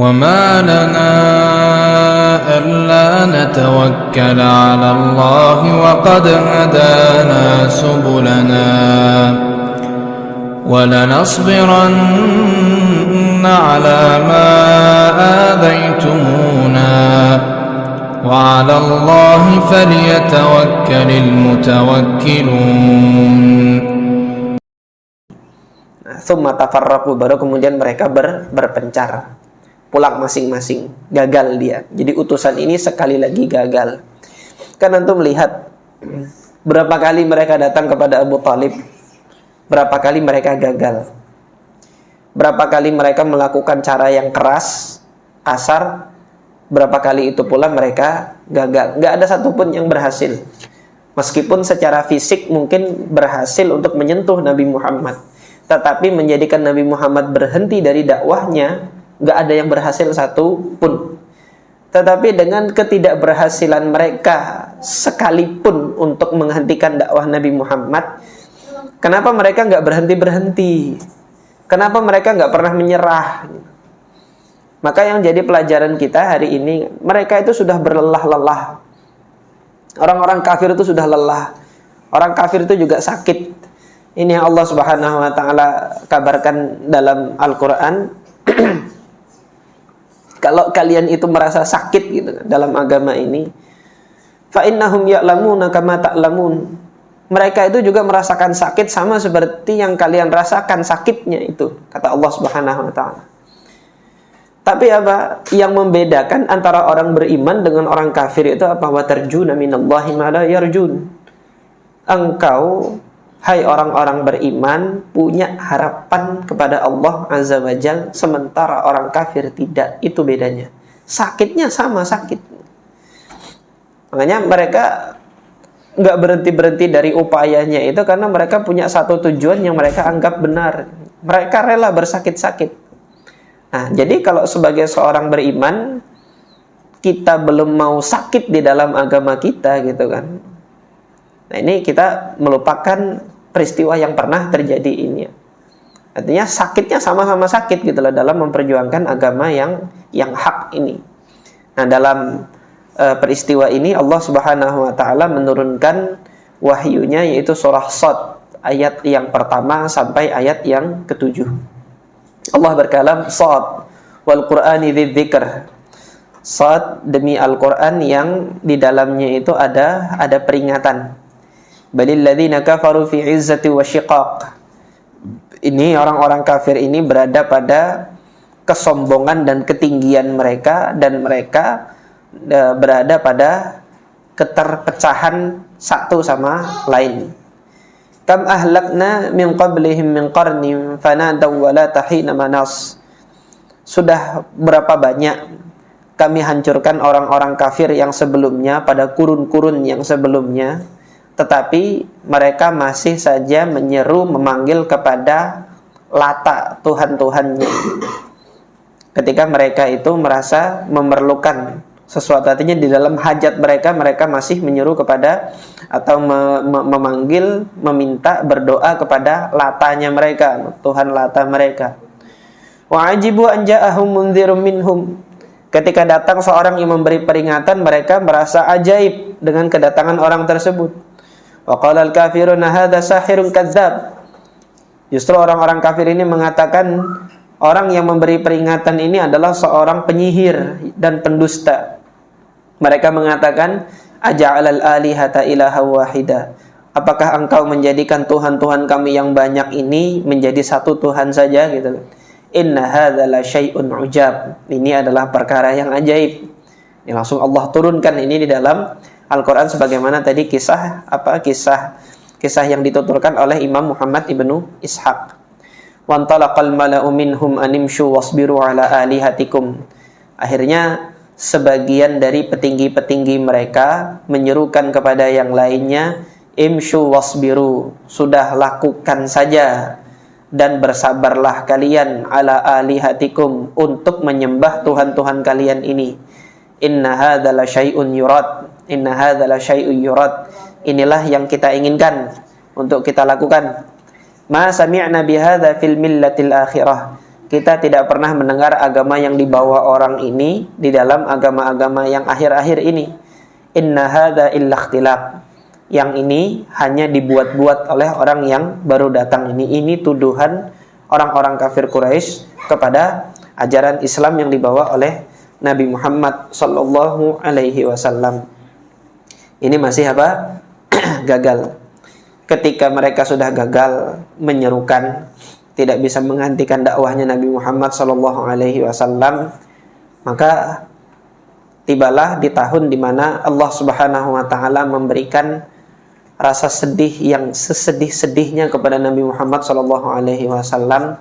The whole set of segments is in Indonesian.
وما لنا ألا نتوكل على الله وقد هدانا سبلنا ولنصبرن على ما آذيتمونا وعلى الله فليتوكل المتوكلون. Tsumma tafarraqu, baru kemudian mereka berpencar, pulang masing-masing, gagal dia. Jadi utusan ini sekali lagi gagal. Kan antum melihat berapa kali mereka datang kepada Abu Talib, berapa kali mereka gagal, berapa kali mereka melakukan cara yang keras, kasar, berapa kali itu pula mereka gagal. Nggak ada satupun yang berhasil. Meskipun secara fisik mungkin berhasil untuk menyentuh Nabi Muhammad, tetapi menjadikan Nabi Muhammad berhenti dari dakwahnya, nggak ada yang berhasil satu pun. Tetapi dengan ketidakberhasilan mereka sekalipun untuk menghentikan dakwah Nabi Muhammad, kenapa mereka nggak berhenti-berhenti? Kenapa mereka nggak pernah menyerah? Maka yang jadi pelajaran kita hari ini, mereka itu sudah berlelah-lelah. Orang-orang kafir itu sudah lelah. Orang kafir itu juga sakit. Ini yang Allah Subhanahu wa taala kabarkan dalam Al-Qur'an. Kalau kalian itu merasa sakit gitu dalam agama ini, fa innahum ya'lamuna kama ta'lamun. Mereka itu juga merasakan sakit sama seperti yang kalian rasakan sakitnya itu, kata Allah Subhanahu wa taala. Tapi apa yang membedakan antara orang beriman dengan orang kafir itu apa? Wa tarjuna minallahi ma la yarjun. Engkau, hai orang-orang beriman, punya harapan kepada Allah Azza wa Jalla, sementara orang kafir tidak. Itu bedanya. Sakitnya sama sakit. Makanya mereka nggak berhenti-berhenti dari upayanya itu karena mereka punya satu tujuan yang mereka anggap benar. Mereka rela bersakit-sakit. Nah, jadi kalau sebagai seorang beriman, kita belum mau sakit di dalam agama kita gitu kan. Nah, ini kita melupakan peristiwa yang pernah terjadi ini. Artinya sakitnya sama-sama sakit gitu loh dalam memperjuangkan agama yang hak ini. Nah, dalam peristiwa ini Allah Subhanahu wa taala menurunkan wahyunya, yaitu surah Shad ayat yang pertama sampai ayat yang ke-7. Allah berkalam, Shad wal Qur'ani dzidzikr. Shad demi Al-Qur'an yang di dalamnya itu ada peringatan. Balil ladzina kafaru fi izzati wa syiqaq. Ini orang-orang kafir ini berada pada kesombongan dan ketinggian mereka, dan mereka berada pada keterpecahan satu sama lain. Kam ahlakna min qablihim min qarnin fanadaw wa la tahina manas. Sudah berapa banyak kami hancurkan orang-orang kafir yang sebelumnya pada kurun-kurun yang sebelumnya, tetapi mereka masih saja menyeru memanggil kepada Lata, Tuhan-Tuhannya, ketika mereka itu merasa memerlukan sesuatu. Artinya di dalam hajat mereka masih menyeru kepada atau memanggil, meminta, berdoa kepada Latanya mereka, Tuhan Lata mereka. Wa ajibu an ja'ahum mundzirum minhum. Ketika datang seorang yang memberi peringatan, mereka merasa ajaib dengan kedatangan orang tersebut. Wa qala al-kafiruna hadza sahirun kadzdzab. Justru orang-orang kafir ini mengatakan orang yang memberi peringatan ini adalah seorang penyihir dan pendusta. Mereka mengatakan, aja'alal alihata ilaha wahida. Apakah engkau menjadikan Tuhan-Tuhan kami yang banyak ini menjadi satu Tuhan saja gitu. Inna hadza la syai'un ujab. Ini adalah perkara yang ajaib. Ini langsung Allah turunkan ini di dalam Al-Qur'an, sebagaimana tadi kisah yang dituturkan oleh Imam Muhammad ibnu Ishaq. Wantalaqal mala'u minhum animshu wasbiru ala alihatikum. Akhirnya sebagian dari petinggi-petinggi mereka menyerukan kepada yang lainnya, imshu wasbiru, sudah lakukan saja dan bersabarlah kalian ala alihatikum, untuk menyembah Tuhan-Tuhan kalian ini. Inna hadza la syai'un yurad. Inna hadza la syai'un yurad. Inilah yang kita inginkan untuk kita lakukan. Ma sami'na bihadza fil millatil akhirah. kita tidak pernah mendengar agama yang dibawa orang ini di dalam agama-agama yang akhir-akhir ini. Inna hadza illa ikhtilaq. Yang ini hanya dibuat-buat oleh orang yang baru datang ini. Ini tuduhan orang-orang kafir Quraisy kepada ajaran Islam yang dibawa oleh Nabi Muhammad sallallahu alaihi wasallam. Ini masih apa? Gagal. Ketika mereka sudah gagal menyerukan, tidak bisa menggantikan dakwahnya Nabi Muhammad sallallahu alaihi wasallam, maka tibalah di tahun di mana Allah Subhanahu wa taala memberikan rasa sedih yang sesedih-sedihnya kepada Nabi Muhammad sallallahu alaihi wasallam,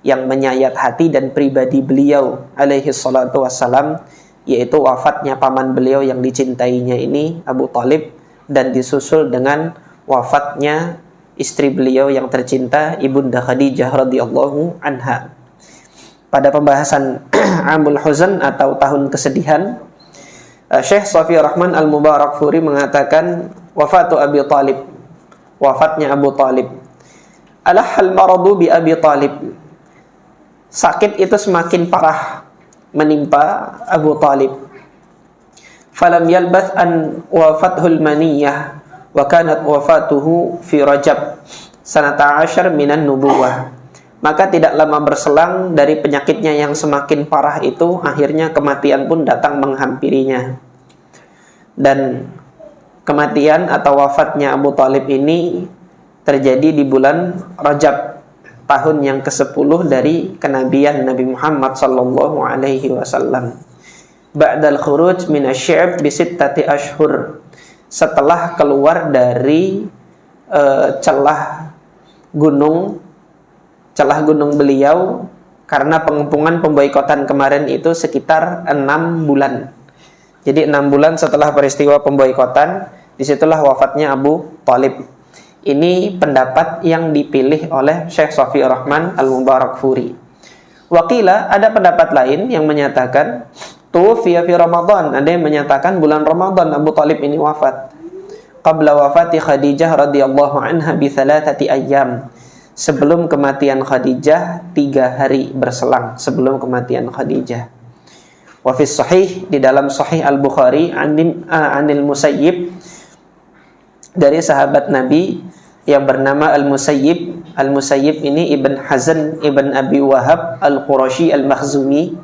yang menyayat hati dan pribadi beliau alaihi salatu wassalam, yaitu wafatnya paman beliau yang dicintainya ini, Abu Thalib, dan disusul dengan wafatnya istri beliau yang tercinta, Ibunda Khadijah radhiyallahu anha. Pada pembahasan Amul Huzn atau tahun kesedihan, Syekh Shafiur Rahman Al-Mubarakfuri mengatakan wafatu Abi Thalib, wafatnya Abu Thalib. Alahal maradu bi Abi Thalib. Sakit itu semakin parah menimpa Abu Thalib. Falam yalbath an wafathul maniyah wa kanat wafatuhu fi Rajab sanata 10 minan nubuwah. Maka tidak lama berselang dari penyakitnya yang semakin parah itu, akhirnya kematian pun datang menghampirinya. Dan kematian atau wafatnya Abu Thalib ini terjadi di bulan Rajab, tahun yang ke-10 dari kenabian Nabi Muhammad sallallahu alaihi wasallam. Ba'dal khuruj min asy-syi'b bi 6 ashhur. Setelah keluar dari celah gunung beliau, karena pengepungan pemboikotan kemarin itu sekitar 6 bulan. Jadi 6 bulan setelah peristiwa pemboikotan, disitulah wafatnya Abu Thalib. Ini pendapat yang dipilih oleh Syekh Shafiur Rahman Al-Mubarakfuri. Wakila, ada pendapat lain yang menyatakan tuwfiya fi Ramadan. Ada yang menyatakan bulan Ramadan Abu Thalib ini wafat. Qabla wafati Khadijah radhiyallahu anha bi 3 ayyam. Sebelum kematian Khadijah, 3 hari berselang sebelum kematian Khadijah. Wa fi sahih, di dalam Sahih Al-Bukhari anil Musayyib, dari sahabat Nabi yang bernama Al-Musayyib. Al-Musayyib ini Ibn Hazn Ibn Abi Wahab Al-Qurashi Al-Makhzumi,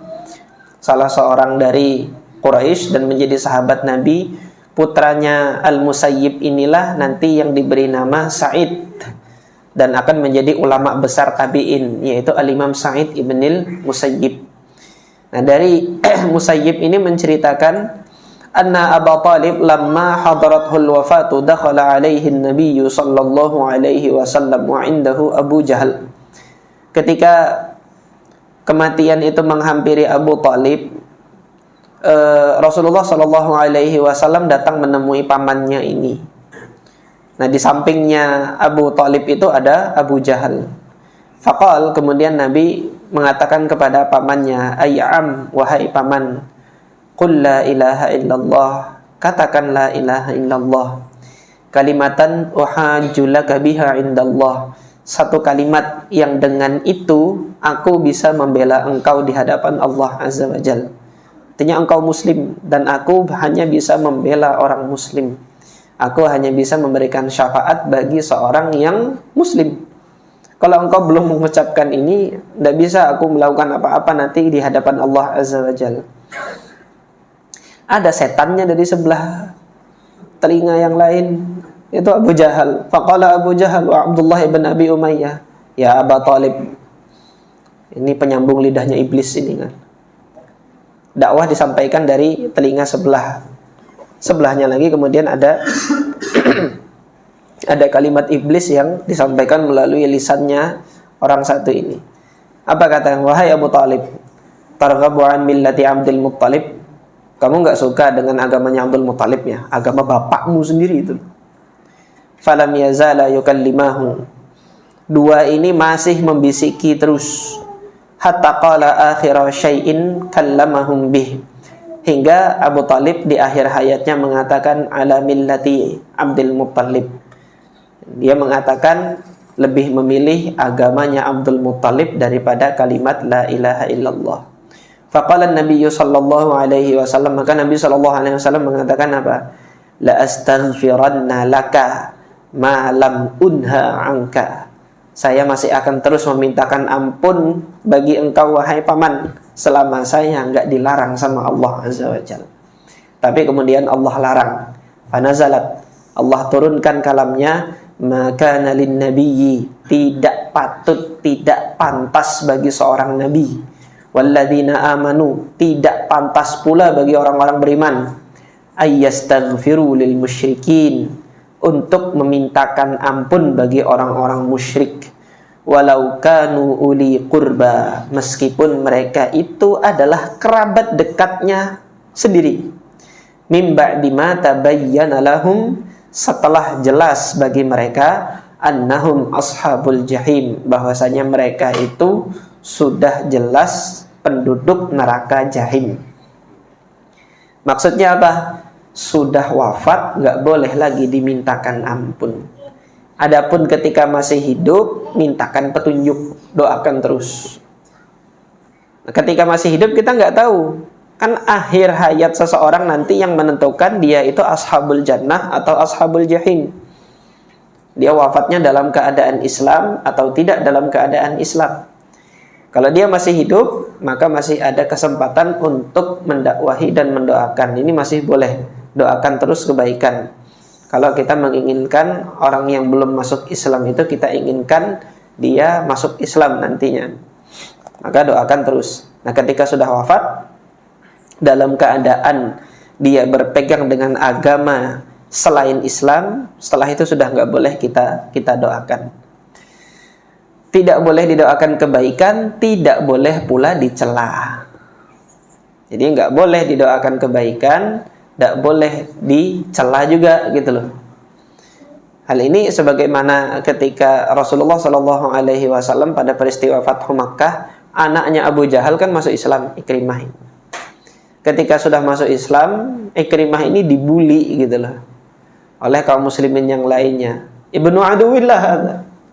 salah seorang dari Quraisy dan menjadi sahabat Nabi. Putranya Al-Musayyib inilah nanti yang diberi nama Sa'id dan akan menjadi ulama besar tabi'in, yaitu Al-Imam Sa'id Ibnil Musayyib. Nah, dari Musayyib ini menceritakan anna Abu Thalib lamma hadarathul wafatu dakhala alaihi an-nabiy sallallahu alaihi wasallam wa indahu Abu Jahal. Ketika kematian itu menghampiri Abu Thalib, Rasulullah sallallahu alaihi wasallam datang menemui pamannya ini. Nah, di sampingnya Abu Thalib itu ada Abu Jahal. Faqal, kemudian Nabi mengatakan kepada pamannya, ayyam, wahai paman, qul la ilaha illallah, katakan la ilaha illallah, kalimatan uhajjulaka biha indallah, satu kalimat yang dengan itu aku bisa membela engkau di hadapan Allah Azza wa Jalla. Artinya engkau muslim dan aku hanya bisa membela orang muslim. Aku hanya bisa memberikan syafaat bagi seorang yang muslim. Kalau engkau belum mengucapkan ini, tidak bisa aku melakukan apa-apa nanti di hadapan Allah Azza wa Jalla. Ada setannya dari sebelah telinga yang lain, itu Abu Jahal. Faqala Abu Jahal wa Abdullah ibn Abi Umayyah, ya Aba Thalib. Ini penyambung lidahnya iblis ini kan. Dakwah disampaikan dari telinga sebelahnya lagi, kemudian ada ada kalimat iblis yang disampaikan melalui lisannya orang satu ini. Apa kata? Wahai Abu Thalib, targhabu an millati Abdul Muttalib, kamu enggak suka dengan agamanya Abdul Muttalib ya, agama bapakmu sendiri itu. Falam yazala yukallimahu, dua ini masih membisiki terus, hatta qala akhira syai'in kallamahum bih, hingga Abu Thalib di akhir hayatnya mengatakan ala millati Abdul Muttalib. Dia mengatakan lebih memilih agamanya Abdul Muttalib daripada kalimat la ilaha illallah. Faqala Nabi sallallahu alaihi wasallam, maka Nabi sallallahu alaihi wasallam mengatakan apa? La astaghfiranna laka ma lam unha anka. Saya masih akan terus memintakan ampun bagi engkau wahai paman selama saya enggak dilarang sama Allah azza wajalla. Tapi kemudian Allah larang. Fanazalat, Allah turunkan kalamnya, maka nalin nabiyyi, tidak patut, tidak pantas bagi seorang nabi, walladzina amanu, tidak pantas pula bagi orang-orang beriman, ayyastaghfiru lil musyrikin, untuk memintakan ampun bagi orang-orang musyrik, walau kanu uli qurba, meskipun mereka itu adalah kerabat dekatnya sendiri, mim ba'di ma tabayyana lahum, setelah jelas bagi mereka annahum ashabul jahim, bahwasanya mereka itu sudah jelas penduduk neraka jahim. Maksudnya apa? Sudah wafat nggak boleh lagi dimintakan ampun. Adapun ketika masih hidup, mintakan petunjuk, doakan terus. Ketika masih hidup kita nggak tahu, kan akhir hayat seseorang nanti yang menentukan dia itu ashabul jannah atau ashabul jahim. Dia wafatnya dalam keadaan Islam atau tidak dalam keadaan Islam. Kalau dia masih hidup, maka masih ada kesempatan untuk mendakwahi dan mendoakan. Ini masih boleh. Doakan terus kebaikan. Kalau kita menginginkan orang yang belum masuk Islam itu, kita inginkan dia masuk Islam nantinya, maka doakan terus. Nah, ketika sudah wafat dalam keadaan dia berpegang dengan agama selain Islam, setelah itu sudah nggak boleh kita doakan. Tidak boleh didoakan kebaikan, tidak boleh pula dicela. Jadi nggak boleh didoakan kebaikan, tidak boleh dicela juga gitu loh. Hal ini sebagaimana ketika Rasulullah Shallallahu Alaihi Wasallam pada peristiwa Fathu Makkah, anaknya Abu Jahal kan masuk Islam, Ikrimah. Ketika sudah masuk Islam, Ikrimah ini dibully gitu loh oleh kaum muslimin yang lainnya. Ibnu aduwillah,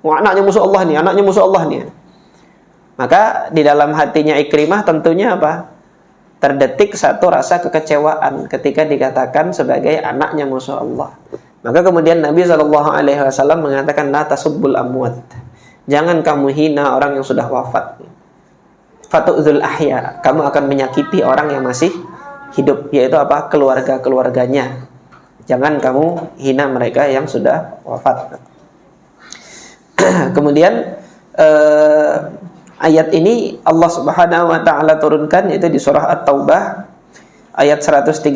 anaknya musuh Allah nih, anaknya musuh Allah nih. Maka di dalam hatinya Ikrimah tentunya apa? Terdetik satu rasa kekecewaan ketika dikatakan sebagai anaknya musuh Allah. Maka kemudian Nabi SAW mengatakan, la tasubbul amwat, jangan kamu hina orang yang sudah wafat. Fatu'dzul ahya, kamu akan menyakiti orang yang masih hidup, yaitu apa? Keluarga-keluarganya. Jangan kamu hina mereka yang sudah wafat. Kemudian ayat ini Allah Subhanahu wa taala turunkan, yaitu di surah At-Taubah ayat 113,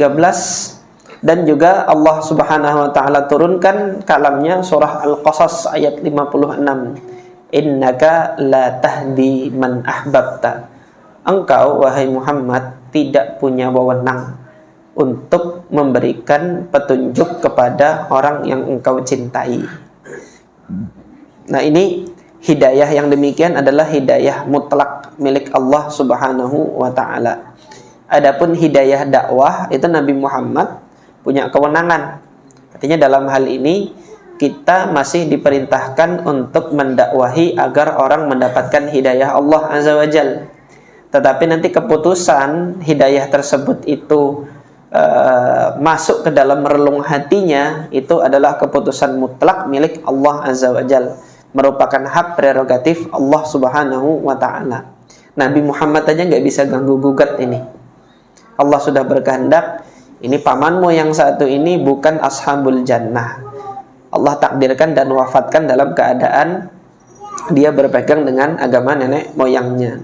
dan juga Allah Subhanahu wa taala turunkan kalamnya surah Al-Qasas ayat 56. Innaka la tahdi man ahbabta. Engkau wahai Muhammad tidak punya wewenang untuk memberikan petunjuk kepada orang yang engkau cintai. Nah, ini hidayah yang demikian adalah hidayah mutlak milik Allah Subhanahu wa taala. Adapun hidayah dakwah itu Nabi Muhammad punya kewenangan. Artinya dalam hal ini kita masih diperintahkan untuk mendakwahi agar orang mendapatkan hidayah Allah Azza wa Jalla. Tetapi nanti keputusan hidayah tersebut itu masuk ke dalam relung hatinya, itu adalah keputusan mutlak milik Allah Azza wa Jalla, merupakan hak prerogatif Allah Subhanahu wa ta'ala. Nabi Muhammad aja nggak bisa ganggu gugat ini. Allah sudah berkehendak, ini pamanmu yang satu ini bukan ashabul jannah. Allah takdirkan dan wafatkan dalam keadaan dia berpegang dengan agama nenek moyangnya.